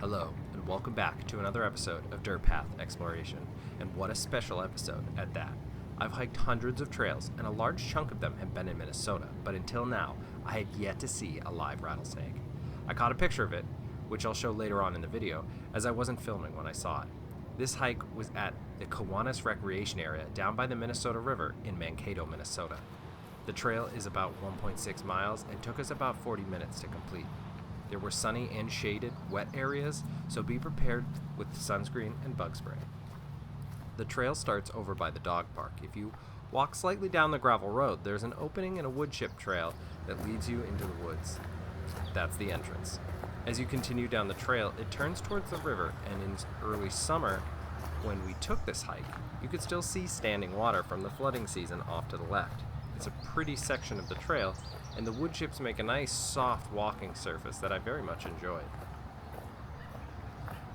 Hello, and welcome back to another episode of Dirt Path Exploration, and what a special episode at that. I've hiked hundreds of trails, and a large chunk of them have been in Minnesota, but until now, I had yet to see a live rattlesnake. I caught a picture of it, which I'll show later on in the video, as I wasn't filming when I saw it. This hike was at the Kiwanis Rec Area down by the Minnesota River in Mankato, Minnesota. The trail is about 1.6 miles and took us about 40 minutes to complete. There were sunny and shaded, wet areas, so be prepared with sunscreen and bug spray. The trail starts over by the dog park. If you walk slightly down the gravel road, there's an opening in a wood chip trail that leads you into the woods. That's the entrance. As you continue down the trail, it turns towards the river, and in early summer, when we took this hike, you could still see standing water from the flooding season off to the left. It's a pretty section of the trail, and the wood chips make a nice soft walking surface that I very much enjoyed.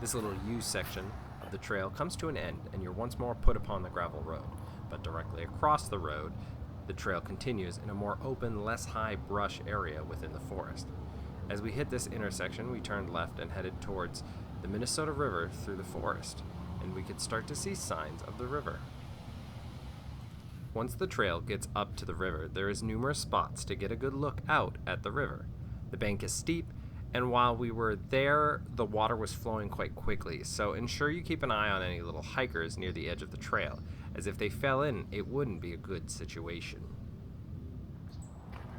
This little U section of the trail comes to an end, and you're once more put upon the gravel road, but directly across the road, the trail continues in a more open, less high brush area within the forest. As we hit this intersection, we turned left and headed towards the Minnesota River through the forest, and we could start to see signs of the river. Once the trail gets up to the river, there is numerous spots to get a good look out at the river. The bank is steep, and while we were there, the water was flowing quite quickly, so ensure you keep an eye on any little hikers near the edge of the trail, as if they fell in, it wouldn't be a good situation.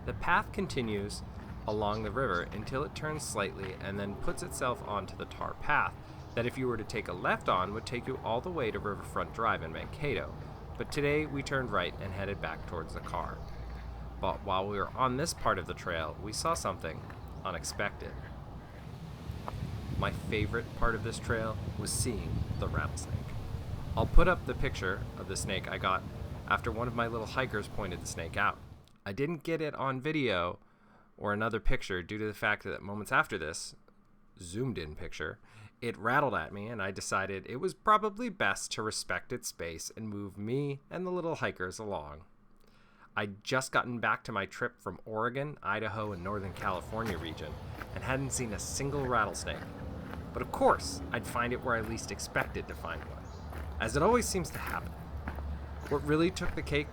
The path continues along the river until it turns slightly and then puts itself onto the tar path that if you were to take a left on would take you all the way to Riverfront Drive in Mankato. But today we turned right and headed back towards the car. But while we were on this part of the trail, we saw something unexpected. My favorite part of this trail was seeing the rattlesnake. I'll put up the picture of the snake I got after one of my little hikers pointed the snake out. I didn't get it on video or another picture due to the fact that moments after this, zoomed in picture, it rattled at me, and I decided it was probably best to respect its space and move me and the little hikers along. I'd just gotten back to my trip from Oregon, Idaho, and Northern California region and hadn't seen a single rattlesnake. But of course, I'd find it where I least expected to find one, as it always seems to happen. What really took the cake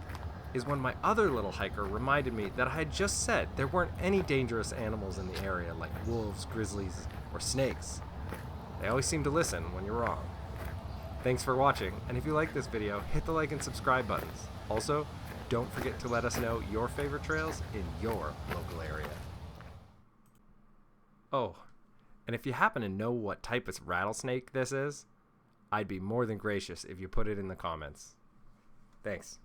is when my other little hiker reminded me that I had just said there weren't any dangerous animals in the area like wolves, grizzlies, or snakes. They always seem to listen when you're wrong. Thanks for watching, and if you like this video, hit the like and subscribe buttons. Also, don't forget to let us know your favorite trails in your local area. Oh, and if you happen to know what type of rattlesnake this is, I'd be more than gracious if you put it in the comments. Thanks.